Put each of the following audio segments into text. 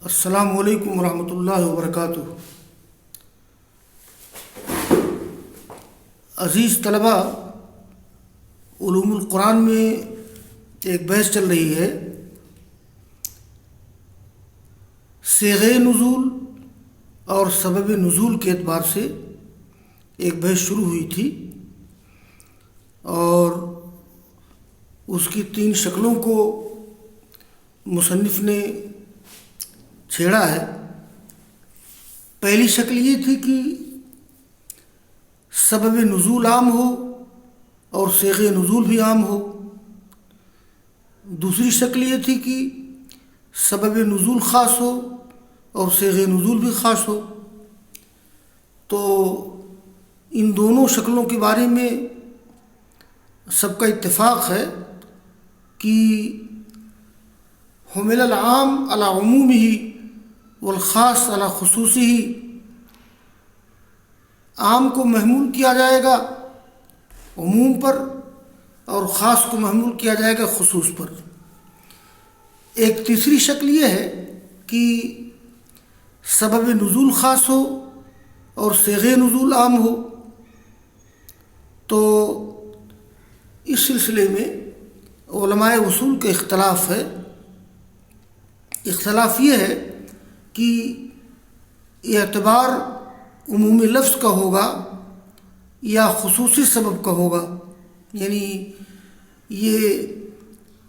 السلام علیکم ورحمۃ اللہ وبرکاتہ۔ عزیز طلبہ، علوم القرآن میں ایک بحث چل رہی ہے۔ صیغہ نزول اور سبب نزول کے اعتبار سے ایک بحث شروع ہوئی تھی اور اس کی 3 شکلوں کو مصنف نے چھیڑا ہے۔ پہلی شکل یہ تھی کہ سبب نزول عام ہو اور صیغہ نزول بھی عام ہو۔ دوسری شکل یہ تھی کہ سبب نزول خاص ہو اور صیغہ نزول بھی خاص ہو۔ تو ان دونوں شکلوں کے بارے میں سب کا اتفاق ہے کہ حمل العام علی عمومہ والخاص علی خصوصہ، عام کو محمول کیا جائے گا عموم پر اور خاص کو محمول کیا جائے گا خصوص پر۔ ایک تیسری شکل یہ ہے کہ سبب نزول خاص ہو اور صیغہ نزول عام ہو۔ تو اس سلسلے میں علماء اصول کا اختلاف ہے۔ اختلاف یہ ہے کہ اعتبار عمومی لفظ کا ہوگا یا خصوصی سبب کا ہوگا، یعنی یہ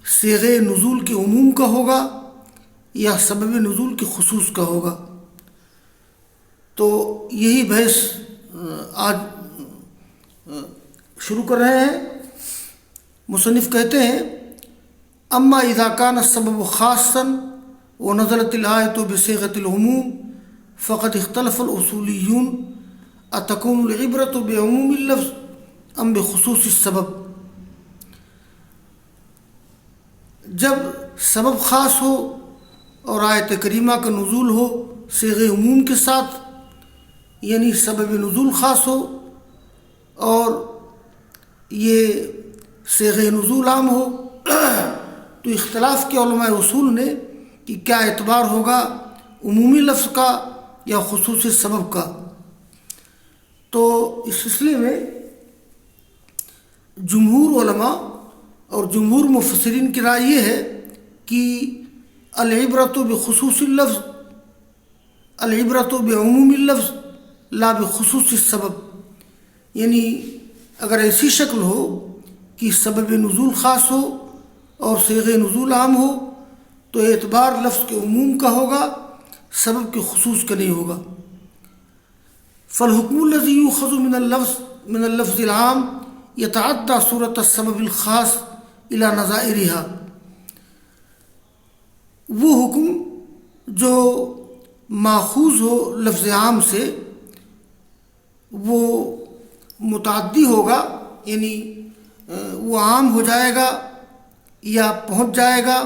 صیغہ نزول کے عموم کا ہوگا یا سبب نزول کے خصوص کا ہوگا۔ تو یہی بحث آج شروع کر رہے ہیں۔ مصنف کہتے ہیں: اما اذا کان السبب خاصا ونزلت الآیۃ بصیغۃ العموم فقد اختلف الاصولیون اتکون العبرۃ بعموم اللفظ ام بخصوص السبب۔ جب سبب خاص ہو اور آیت کریمہ کا نزول ہو صیغہ عموم کے ساتھ، یعنی سبب نزول خاص ہو اور یہ صیغہ نزول عام ہو، تو اختلاف کے علماء اصول نے کہ کیا اعتبار ہوگا عمومی لفظ کا یا خصوصی سبب کا۔ تو اس سلسلے میں جمہور علماء اور جمہور مفسرین کی رائے یہ ہے کہ العبرۃ بخصوص اللفظ، العبرۃ بعموم اللفظ لا بخصوص السبب، یعنی اگر ایسی شکل ہو کہ سبب نزول خاص ہو اور صیغہ نزول عام ہو تو اعتبار لفظ کے عموم کا ہوگا، سبب کے خصوص کا نہیں ہوگا۔ فالحکم الذی یؤخذ من اللفظ العام یتعدی صورت السبب الخاص الی نظائرها۔ وہ حکم جو ماخوذ ہو لفظ عام سے وہ متعدی ہوگا، یعنی وہ عام ہو جائے گا یا پہنچ جائے گا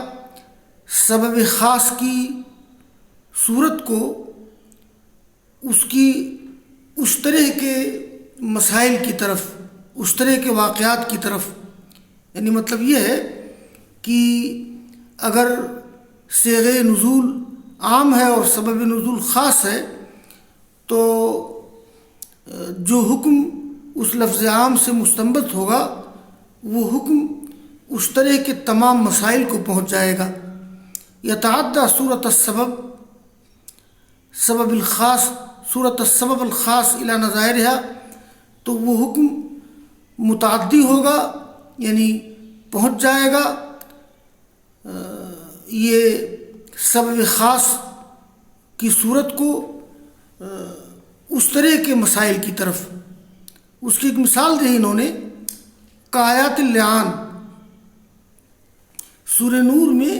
سبب خاص کی صورت کو اس کی اس طرح کے مسائل کی طرف، اس طرح کے واقعات کی طرف۔ یعنی مطلب یہ ہے کہ اگر صیغہ نزول عام ہے اور سبب نزول خاص ہے تو جو حکم اس لفظ عام سے مستنبت ہوگا وہ حکم اس طرح کے تمام مسائل کو پہنچ جائے گا۔ یتعدی صورت السبب، سبب الخاص، صورت السبب الخاص الی نظائرها، تو وہ حکم متعدی ہوگا یعنی پہنچ جائے گا یہ سبب خاص کی صورت کو اس طرح کے مسائل کی طرف۔ اس کی ایک مثال دی انہوں نے کآیات اللعان۔ سورہ نور میں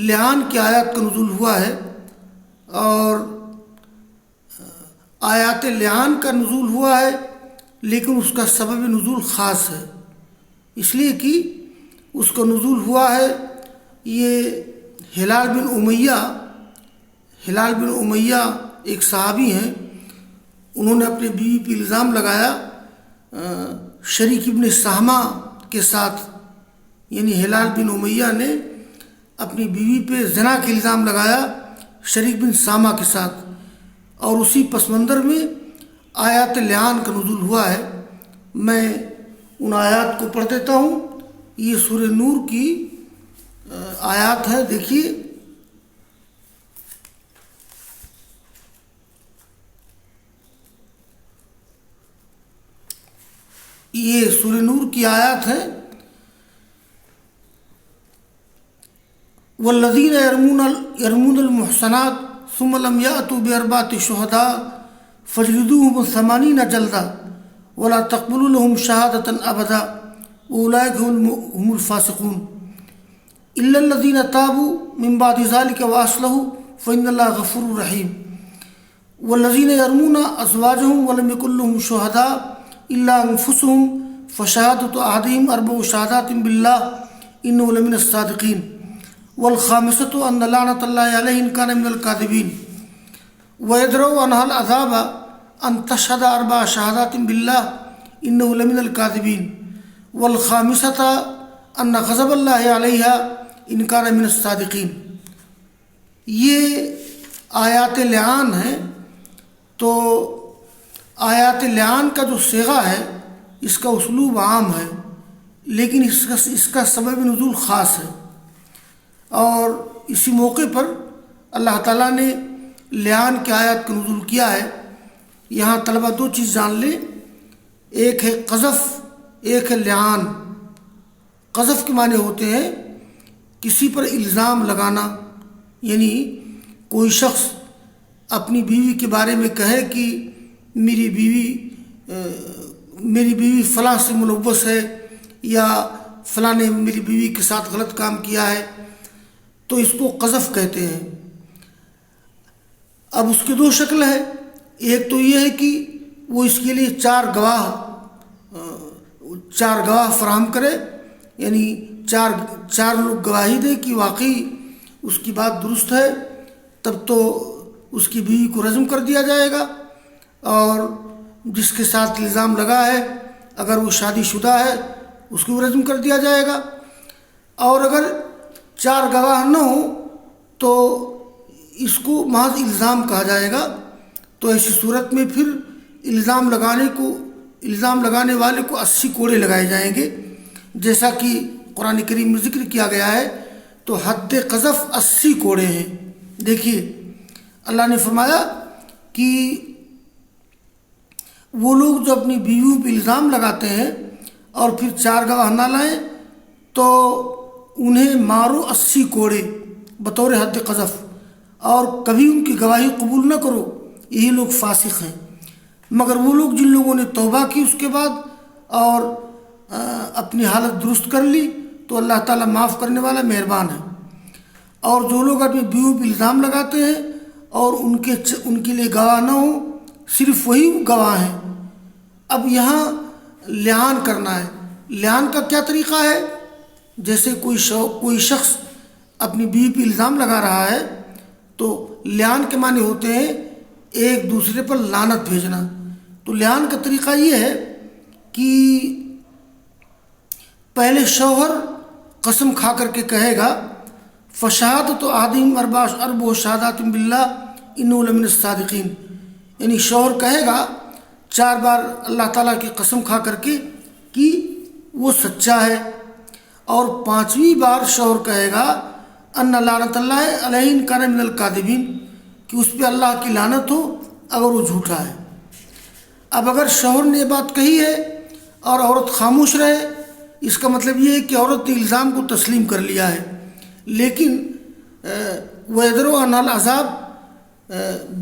لعان کی آیات کا نزول ہوا ہے اور آیات لعان کا نزول ہوا ہے، لیکن اس کا سبب نزول خاص ہے، اس لیے کہ اس کا نزول ہوا ہے یہ ہلال بن امیہ ایک صحابی ہیں، انہوں نے اپنے بیوی پہ الزام لگایا شریک ابن سہمہ کے ساتھ، یعنی ہلال بن امیہ نے اپنی بیوی پہ زنا کا الزام لگایا شریک بن سامہ کے ساتھ، اور اسی پس منظر میں آیات لعان کا نزول ہوا ہے۔ میں ان آیات کو پڑھ دیتا ہوں۔ یہ سورہ نور کی آیات ہے، دیکھیے۔ یہ سورہ نور کی آیات ہے۔ والذین یرمون المحصنات ثم لم یأتوا بأربعة شہداء فاجلدوهم 80 جلدہ ولا تقبلوا لهم شہادة ابدا واولئک هم الفاسقون الا الذین تابوا من بعد ذلك واصلحوا فإن اللہ غفور رحیم۔ والذین یرمون ازواجهم ولم یکن لهم شہداء الا انفسهم فشہادة احدهم 4 شہادات باللہ انه لمن الصادقین والخامسة ان لعنة اللہ علیہ ان کان من الکاذبین ويدرؤ عنها العذاب ان تشهد 4 شہادات باللہ انه لمن الکاذبین والخامسة ان غضب اللہ علیہ ان کان من الصادقین۔ یہ آیات لعان ہیں۔ تو آیات لعان کا جو صیغہ ہے اس کا اسلوب عام ہے، لیکن اس کا سبب نزول خاص ہے، اور اسی موقع پر اللہ تعالیٰ نے لعان کی آیات کا نزول کیا ہے۔ یہاں طلبہ 2 چیز جان لیں، ایک ہے قذف، ایک ہے لعان۔ قذف کے معنی ہوتے ہیں کسی پر الزام لگانا، یعنی کوئی شخص اپنی بیوی کے بارے میں کہے کہ میری بیوی فلاں سے ملوث ہے، یا فلاں نے میری بیوی کے ساتھ غلط کام کیا ہے، تو اس کو قذف کہتے ہیں۔ اب اس کی 2 شکل ہے۔ ایک تو یہ ہے کہ وہ اس کے لیے 4 گواہ فراہم کرے، یعنی چار لوگ گواہی دے کہ واقعی اس کی بات درست ہے، تب تو اس کی بیوی کو رجم کر دیا جائے گا، اور جس کے ساتھ الزام لگا ہے اگر وہ شادی شدہ ہے اس کو بھی رجم کر دیا جائے گا۔ اور اگر 4 گواہ نہ ہوں تو اس کو محض الزام کہا جائے گا۔ تو ایسی صورت میں پھر الزام لگانے والے کو 80 کوڑے لگائے جائیں گے، جیسا کہ قرآن کریم میں ذکر کیا گیا ہے۔ تو حد قذف 80 کوڑے ہیں۔ دیکھیے اللہ نے فرمایا کہ وہ لوگ جو اپنی بیویوں پہ الزام لگاتے ہیں اور پھر 4 گواہ نہ لائیں تو انہیں مارو 80 کوڑے بطور حد قذف، اور کبھی ان کی گواہی قبول نہ کرو، یہی لوگ فاسق ہیں۔ مگر وہ لوگ جن لوگوں نے توبہ کی اس کے بعد اور اپنی حالت درست کر لی تو اللہ تعالیٰ معاف کرنے والا مہربان ہے۔ اور جو لوگ اپنی بیوی پہ الزام لگاتے ہیں اور ان کے لیے گواہ نہ ہوں، صرف وہی گواہ ہیں۔ اب یہاں لعان کرنا ہے۔ لعان کا کیا طریقہ ہے؟ جیسے کوئی شخص اپنی بیوی پہ الزام لگا رہا ہے تو لعان کے معنی ہوتے ہیں ایک دوسرے پر لعنت بھیجنا۔ تو لعان کا طریقہ یہ ہے کہ پہلے شوہر قسم کھا کر کے کہے گا فشہادۃ احدہم 4 شہادات باللہ انہ لمن الصادقین، یعنی شوہر کہے گا 4 بار اللہ تعالیٰ کی قسم کھا کر کے کہ وہ سچا ہے، اور 5ویں بار شوہر کہے گا ان لعنت اللہ علیہ ان کان من الکاذبین، کہ اس پہ اللہ کی لعنت ہو اگر وہ جھوٹا ہے۔ اب اگر شوہر نے یہ بات کہی ہے اور عورت خاموش رہے، اس کا مطلب یہ ہے کہ عورت نے الزام کو تسلیم کر لیا ہے، لیکن وَيَدْرُؤُ عَنْهَا الْعَذَابُ،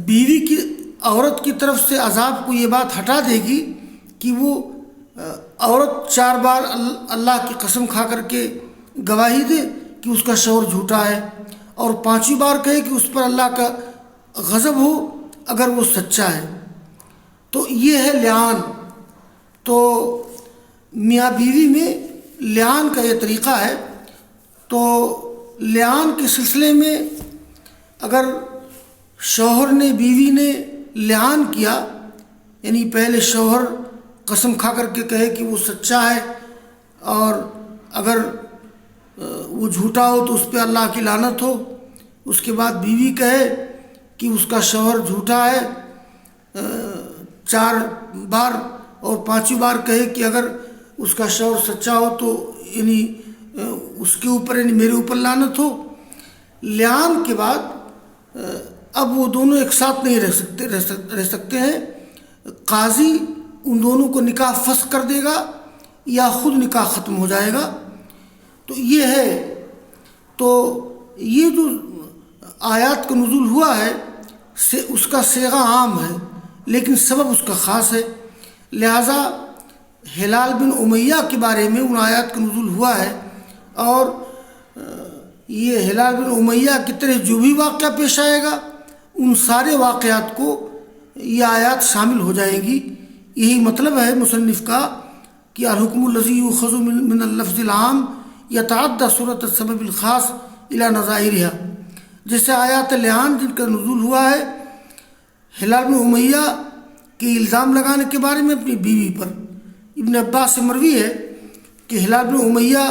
بیوی کی عورت کی طرف سے عذاب کو یہ بات ہٹا دے گی کہ وہ عورت 4 بار اللہ کی قسم کھا کر کے گواہی دے کہ اس کا شوہر جھوٹا ہے، اور 5ویں بار کہے کہ اس پر اللہ کا غضب ہو اگر وہ سچا ہے۔ تو یہ ہے لعان۔ تو میاں بیوی میں لعان کا یہ طریقہ ہے۔ تو لعان کے سلسلے میں اگر شوہر نے بیوی نے لعان کیا، یعنی پہلے شوہر قسم کھا کر کے کہے کہ وہ سچا ہے، اور اگر وہ جھوٹا ہو تو اس پہ اللہ کی لعنت ہو، اس کے بعد بیوی کہے کہ اس کا شوہر جھوٹا ہے 4 بار، اور 5ویں بار کہے کہ اگر اس کا شوہر سچا ہو تو یعنی اس کے اوپر یعنی میرے اوپر لعنت ہو۔ لعان کے بعد اب وہ دونوں ایک ساتھ نہیں رہ سکتے ہیں، قاضی ان دونوں کو نکاح فسخ کر دے گا یا خود نکاح ختم ہو جائے گا۔ تو یہ ہے، تو یہ جو آیات کا نزول ہوا ہے اس کا صیغہ عام ہے لیکن سبب اس کا خاص ہے، لہذا ہلال بن امیہ کے بارے میں ان آیات کا نزول ہوا ہے، اور یہ ہلال بن امیہ کی طرح جو بھی واقعہ پیش آئے گا ان سارے واقعات کو یہ آیات شامل ہو جائیں گی۔ یہی مطلب ہے مصنف کا کہ الحکم الذی یؤخذ من اللفظ العام یتعدی صورت السبب الخاص الی نظائرها، جیسے آیات لعان جن کا نزول ہوا ہے ہلال بن امیہ کے الزام لگانے کے بارے میں اپنی بیوی پر۔ ابن عباس سے مروی ہے کہ ہلال بن امیہ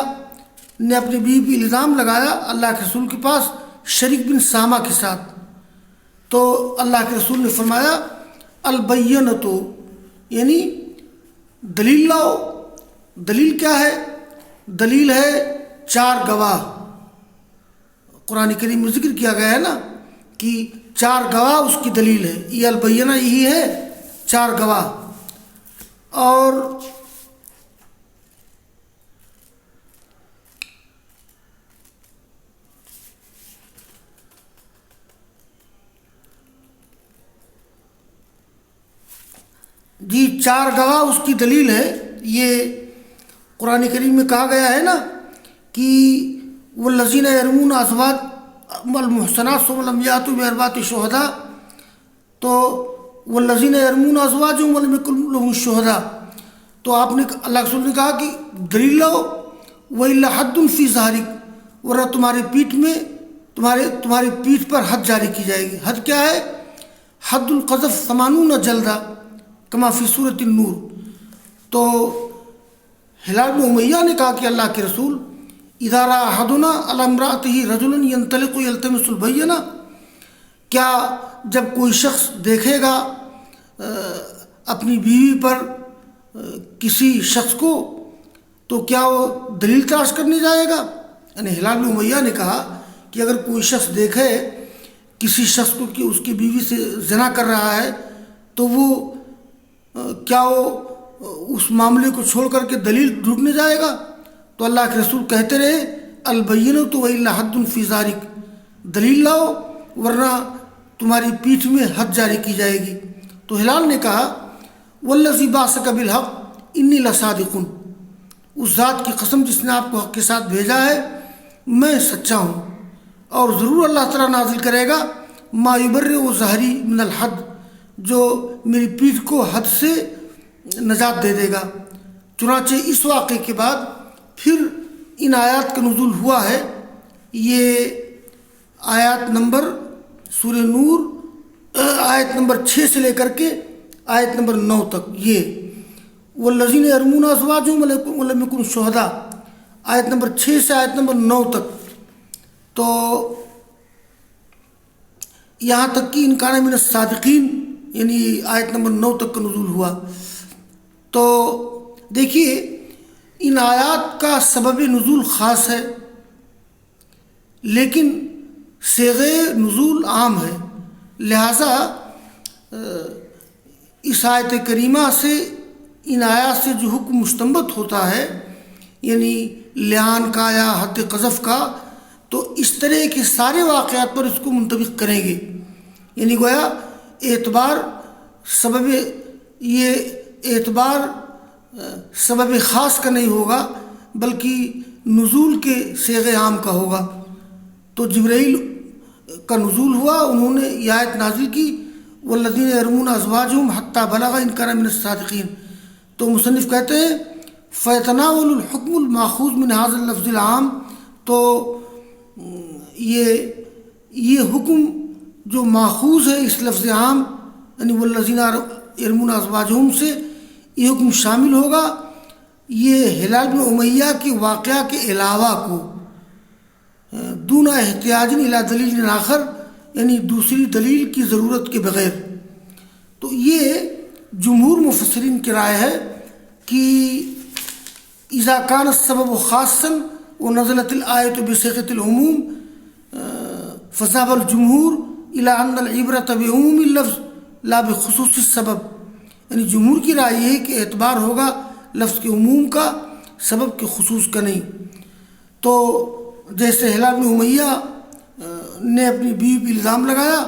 نے اپنی بیوی پر الزام لگایا اللہ کے رسول کے پاس شریک بن سامہ کے ساتھ، تو اللہ کے رسول نے فرمایا البینۃ، یعنی دلیل لاؤ۔ دلیل کیا ہے؟ دلیل ہے 4 گواہ۔ قرآن کریم میں ذکر کیا گیا ہے نا کہ 4 گواہ اس کی دلیل ہے، یہ البینہ یہی ہے 4 گواہ۔ اور جی 4 گواہ اس کی دلیل ہے، یہ قرآن کریم میں کہا گیا ہے نا کہ والذین یرمون ازواج المحصنات ثم لم یأتوا بأربعة شہداء، تو والذین یرمون ازواجہم ولم یکن لہم شہداء، تو آپ نے اللہ کے رسول نے کہا کہ دلیل لاؤ وإلا حد فی ظہرک، ورنہ تمہاری پیٹھ میں تمہاری پیٹھ پر حد جاری کی جائے گی۔ حد کیا ہے؟ حد القذف 80 جلدہ کما فی سورۃ النور۔ تو ہلال بن امیہ نے کہا کہ اللہ کے رسول اذا رأى احدنا علی امرأته رجلا ينطلق يلتمس البینہ، کیا جب کوئی شخص دیکھے گا اپنی بیوی پر کسی شخص کو تو کیا وہ دلیل تلاش کرنے جائے گا؟ یعنی ہلال بن امیہ نے کہا کہ اگر کوئی شخص دیکھے کسی شخص کو کہ اس کی بیوی سے زنا کر رہا ہے تو وہ کیا وہ اس معاملے کو چھوڑ کر کے دلیل ڈھونڈنے جائے گا؟ تو اللہ کے رسول کہتے رہے البینۃ وإلا حد فی ذلک، دلیل لاؤ ورنہ تمہاری پیٹھ میں حد جاری کی جائے گی۔ تو ہلال نے کہا والذی بعثک بالحق انی لصادق، اس ذات کی قسم جس نے آپ کو حق کے ساتھ بھیجا ہے میں سچا ہوں، اور ضرور اللہ تعالیٰ نازل کرے گا ما یبرئ ظہری من الحد، جو میری پیٹھ کو حد سے نجات دے دے گا۔ چنانچہ اس واقعے کے بعد پھر ان آیات کا نزول ہوا ہے، یہ آیات نمبر سورہ نور آیت نمبر 6 سے لے کر کے آیت نمبر 9 تک، یہ والذین یرمون ازواجہم ولم یکن شہداء آیت نمبر 6 سے آیت نمبر 9 تک، تو یہاں تک کہ ان کان من الصادقین یعنی آیت نمبر 9 تک کا نزول ہوا۔ تو دیکھیے ان آیات کا سبب نزول خاص ہے لیکن صیغہ نزول عام ہے، لہٰذا اس آیت کریمہ سے ان آیات سے جو حکم مستنبط ہوتا ہے یعنی لعان کا یا حد قذف کا، تو اس طرح کے سارے واقعات پر اس کو منطبق کریں گے، یعنی گویا یہ اعتبار سبب خاص کا نہیں ہوگا بلکہ نزول کے صیغہ عام کا ہوگا۔ تو جبرائیل کا نزول ہوا، انہوں نے یہ آیت نازل کی والذین یرمون ازواجہم حتی بلغ ان کان من الصادقین، تو مصنف کہتے ہیں فیتناول الحکم الماخوذ من هذا اللفظ العام، تو یہ حکم جو ماخوذ ہے اس لفظ عام یعنی والذین یرمون ازواجہم سے، یہ حکم شامل ہوگا یہ ہلال بن امیہ کے واقعہ کے علاوہ کو دون احتیاج الی دلیل آخر، یعنی دوسری دلیل کی ضرورت کے بغیر۔ تو یہ جمہور مفسرین کی رائے ہے کہ اذا کان السبب خاصا ونزلت الآیۃ بصیغۃ العموم فذهب الجمہور الی ان العبرۃ بعموم اللفظ لا بخصوص السبب، یعنی جمہور کی رائے یہ ہے کہ اعتبار ہوگا لفظ کے عموم کا، سبب کے خصوص کا نہیں۔ تو جیسے ہلال بن امیہ نے اپنی بیوی پہ الزام لگایا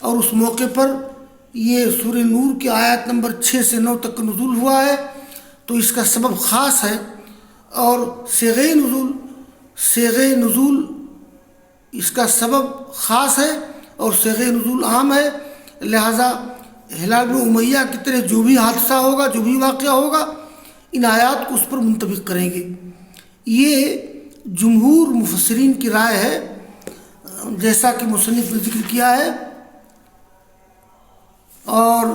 اور اس موقع پر یہ سورہ نور کی آیت نمبر 6 سے 9 تک نزول ہوا ہے، تو اس کا سبب خاص ہے، اور صیغہ نزول اس کا سبب خاص ہے اور صیغہ نزول عام ہے، لہذا ہلال بن امیہ کی طرح جو بھی حادثہ ہوگا، جو بھی واقعہ ہوگا، ان آیات کو اس پر منطبق کریں گے۔ یہ جمہور مفسرین کی رائے ہے، جیسا کہ مصنف نے ذکر کیا ہے۔ اور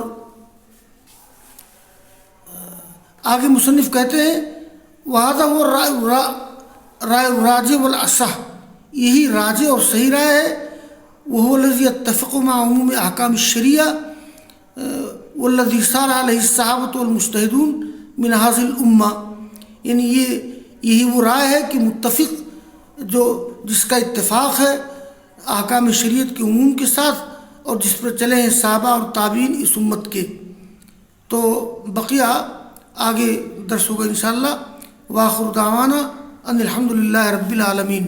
آگے مصنف کہتے ہیں وَهَذَا هُوَ رائے الراجح والاصح، یہی راجح اور صحیح رائے ہے۔ وَهُوَ الَّذِي يَتَّفِقُ مع عموم احکام الشریعہ والذی سار علیہ الصحابۃ والمجتہدون من هذه الامہ، یعنی یہی وہ رائے ہے کہ متفق جس کا اتفاق ہے احکام شریعت کے عموم کے ساتھ، اور جس پر چلے ہیں صحابہ اور تابعین اس امت کے۔ تو بقیہ آگے درس ہوگا انشاءاللہ۔ وآخر دعوانا ان الحمد للہ رب العالمین۔